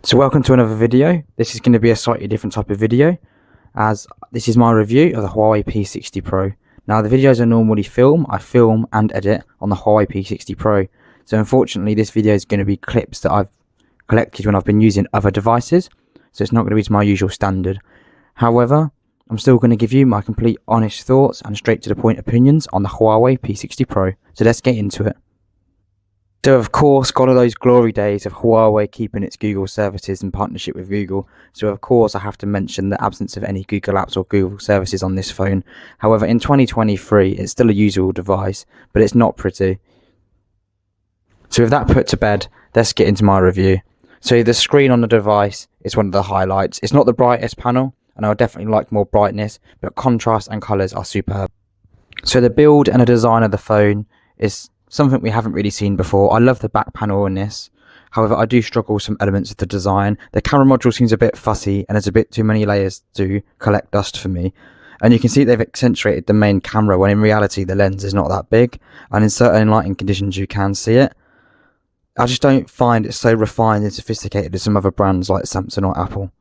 So welcome to another video. This is going to be a slightly different type of video, as this is my review of the Huawei P60 Pro. Now the videos I normally film, I film and edit on the Huawei P60 Pro. So unfortunately this video is going to be clips that I've collected when I've been using other devices. So it's not going to be to my usual standard. However, I'm still going to give you my complete honest thoughts and straight to the point opinions on the Huawei P60 Pro. So let's get into it. So of course, gone are those glory days of Huawei keeping its Google services in partnership with Google. So of course I have to mention the absence of any Google apps or Google services on this phone. However, in 2023 it's still a usable device, but it's not pretty. So with that put to bed, let's get into my review. So the screen on the device is one of the highlights. It's not the brightest panel, and I would definitely like more brightness, but contrast and colours are superb. So the build and the design of the phone is something we haven't really seen before. I love the back panel in this. However, I do struggle with some elements of the design. The camera module seems a bit fussy and there's a bit too many layers to collect dust for me. And you can see they've accentuated the main camera when in reality the lens is not that big. And in certain lighting conditions you can see it. I just don't find it so refined and sophisticated as some other brands like Samsung or Apple.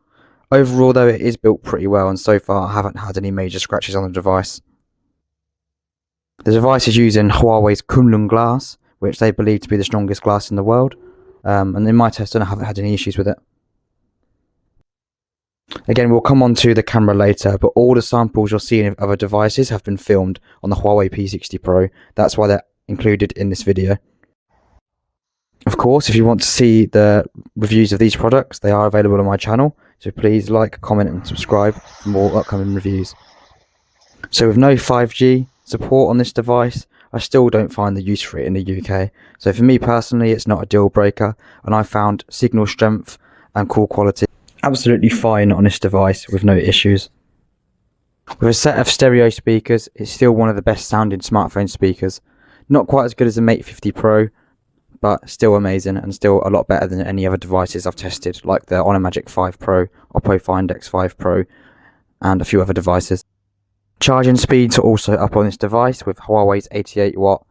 Overall though, it is built pretty well, and so far I haven't had any major scratches on the device. The device is using Huawei's Kunlun glass, which they believe to be the strongest glass in the world, and in my testing I haven't had any issues with it. Again, we'll come on to the camera later, but all the samples you're seeing of other devices have been filmed on the Huawei P60 Pro. That's why they're included in this video. Of course, if you want to see the reviews of these products, they are available on my channel, so please like, comment and subscribe for more upcoming reviews. So with no 5G support on this device, I still don't find the use for it in the UK. So for me personally, it's not a deal breaker, and I found signal strength and call quality absolutely fine on this device with no issues. With a set of stereo speakers, it's still one of the best sounding smartphone speakers. Not quite as good as the Mate 50 Pro, but still amazing and still a lot better than any other devices I've tested, like the Honor Magic 5 Pro, Oppo Find X5 Pro, and a few other devices. Charging speeds are also up on this device with Huawei's 88 watt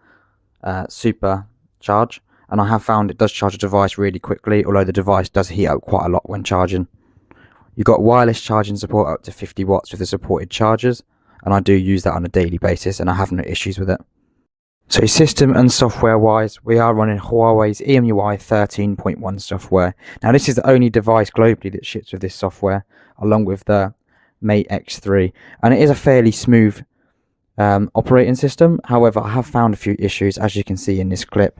super charge, and I have found it does charge a device really quickly, although the device does heat up quite a lot when charging. You've got wireless charging support up to 50 watts with the supported chargers, and I do use that on a daily basis and I have no issues with it. So system and software wise, we are running Huawei's EMUI 13.1 software. Now this is the only device globally that ships with this software, along with the Mate X3, and it is a fairly smooth operating system. However, I have found a few issues, as you can see in this clip.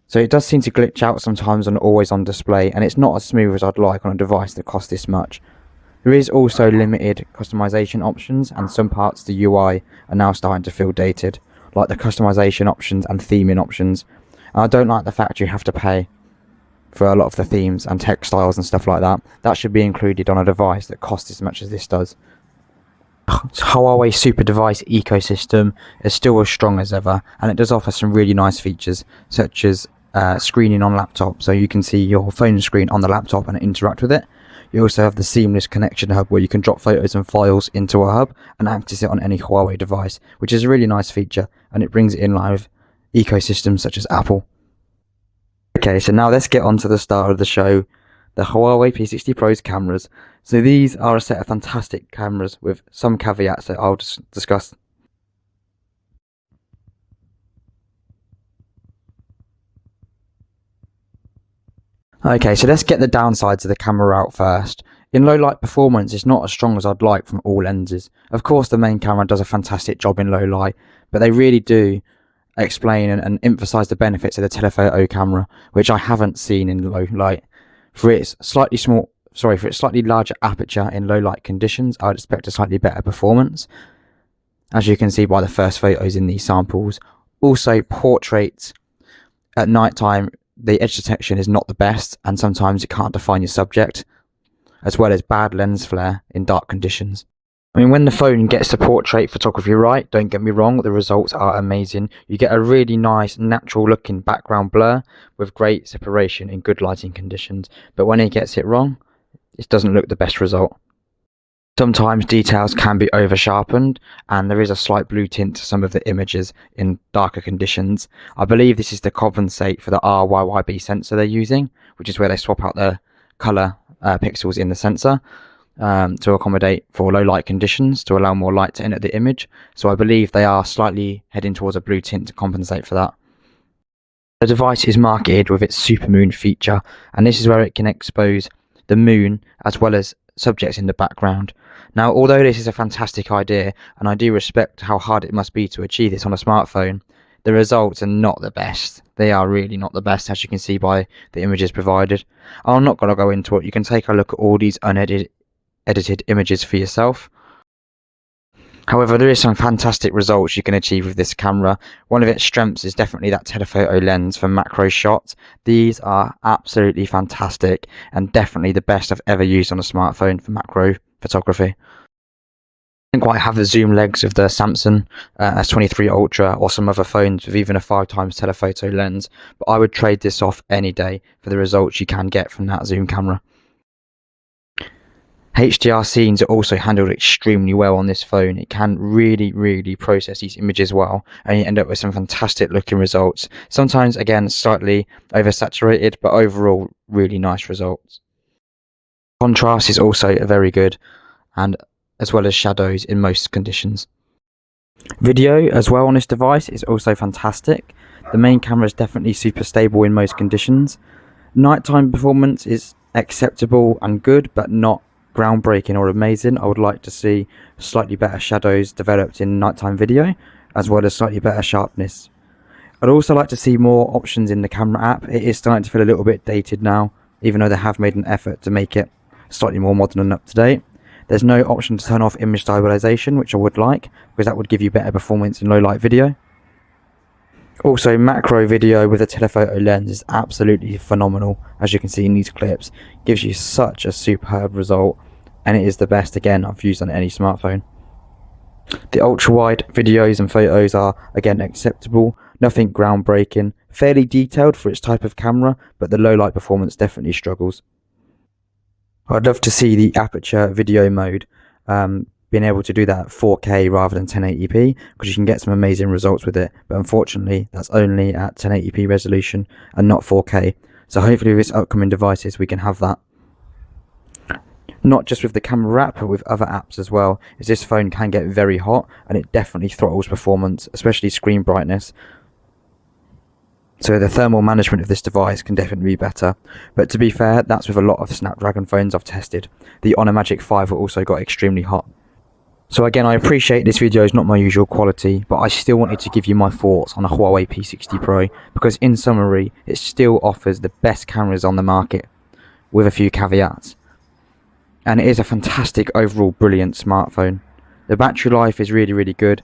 So it does seem to glitch out sometimes on always on display, and it's not as smooth as I'd like on a device that costs this much. There is also limited customization options, and some parts of the UI are now starting to feel dated, like the customization options and theming options. And I don't like the fact you have to pay for a lot of the themes and textiles and stuff like that. That should be included on a device that costs as much as this does. Huawei super device ecosystem is still as strong as ever, and it does offer some really nice features, such as screening on laptop, so you can see your phone screen on the laptop and interact with it. You also have the seamless connection hub, where you can drop photos and files into a hub and access it on any Huawei device, which is a really nice feature, and it brings it in line with ecosystems such as Apple. Okay, so now let's get on to the start of the show, the Huawei P60 Pro's cameras. So these are a set of fantastic cameras with some caveats that I'll discuss. Okay, so let's get the downsides of the camera out first. In low light performance, it's not as strong as I'd like from all lenses. Of course, the main camera does a fantastic job in low light, but they really do explain and emphasize the benefits of the telephoto camera, which I haven't seen in low light. For its slightly larger aperture in low light conditions, I'd expect a slightly better performance, as you can see by the first photos in these samples. Also, portraits at night time, the edge detection is not the best, and sometimes you can't define your subject, as well as bad lens flare in dark conditions. I mean, when the phone gets to portrait photography right, don't get me wrong, the results are amazing. You get a really nice natural looking background blur with great separation in good lighting conditions, but when it gets it wrong, it doesn't look the best result. Sometimes details can be over sharpened and there is a slight blue tint to some of the images in darker conditions. I believe this is to compensate for the RYYB sensor they're using, which is where they swap out the colour pixels in the sensor to accommodate for low light conditions to allow more light to enter the image. So I believe they are slightly heading towards a blue tint to compensate for that. The device is marketed with its supermoon feature, and this is where it can expose the moon as well as subjects in the background. Now, although this is a fantastic idea, and I do respect how hard it must be to achieve this on a smartphone, the results are not the best. They are really not the best, as you can see by the images provided. I'm not going to go into it. You can take a look at all these unedited images for yourself. However, there is some fantastic results you can achieve with this camera. One of its strengths is definitely that telephoto lens for macro shots. These are absolutely fantastic and definitely the best I've ever used on a smartphone for macro photography. I didn't quite have the zoom legs of the Samsung S23 Ultra or some other phones with even a 5x telephoto lens, but I would trade this off any day for the results you can get from that zoom camera. HDR scenes are also handled extremely well on this phone. It can really process these images well, and you end up with some fantastic looking results. Sometimes, again, slightly oversaturated, but overall really nice results. Contrast is also very good, and as well as shadows in most conditions. Video as well on this device is also fantastic. The main camera is definitely super stable in most conditions. Nighttime performance is acceptable and good, but not groundbreaking or amazing. I would like to see slightly better shadows developed in nighttime video, as well as slightly better sharpness. I'd also like to see more options in the camera app. It is starting to feel a little bit dated now, even though they have made an effort to make it slightly more modern and up to date. There's no option to turn off image stabilization, which I would like, because that would give you better performance in low light video. Also, macro video with a telephoto lens is absolutely phenomenal, as you can see in these clips. Gives you such a superb result, and it is the best, again, I've used on any smartphone. The ultra wide videos and photos are, again, acceptable, nothing groundbreaking, fairly detailed for its type of camera, but the low light performance definitely struggles. I'd love to see the aperture video mode being able to do that at 4K rather than 1080p, because you can get some amazing results with it, but unfortunately that's only at 1080p resolution and not 4K. So hopefully with its upcoming devices we can have that. Not just with the camera app, but with other apps as well, as this phone can get very hot and it definitely throttles performance, especially screen brightness. So the thermal management of this device can definitely be better. But to be fair, that's with a lot of Snapdragon phones I've tested. The Honor Magic 5 also got extremely hot. So again, I appreciate this video is not my usual quality, but I still wanted to give you my thoughts on a Huawei P60 Pro, because in summary, it still offers the best cameras on the market, with a few caveats. And it is a fantastic overall brilliant smartphone. The battery life is really good.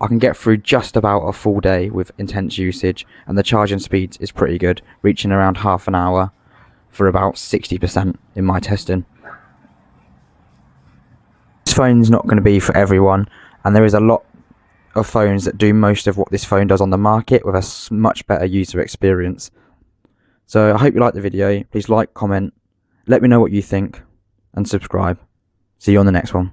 I can get through just about a full day with intense usage, and the charging speed is pretty good, reaching around half an hour for about 60% in my testing. This phone's not going to be for everyone, and there is a lot of phones that do most of what this phone does on the market with a much better user experience. So I hope you liked the video. Please like, comment, let me know what you think, and subscribe. See you on the next one.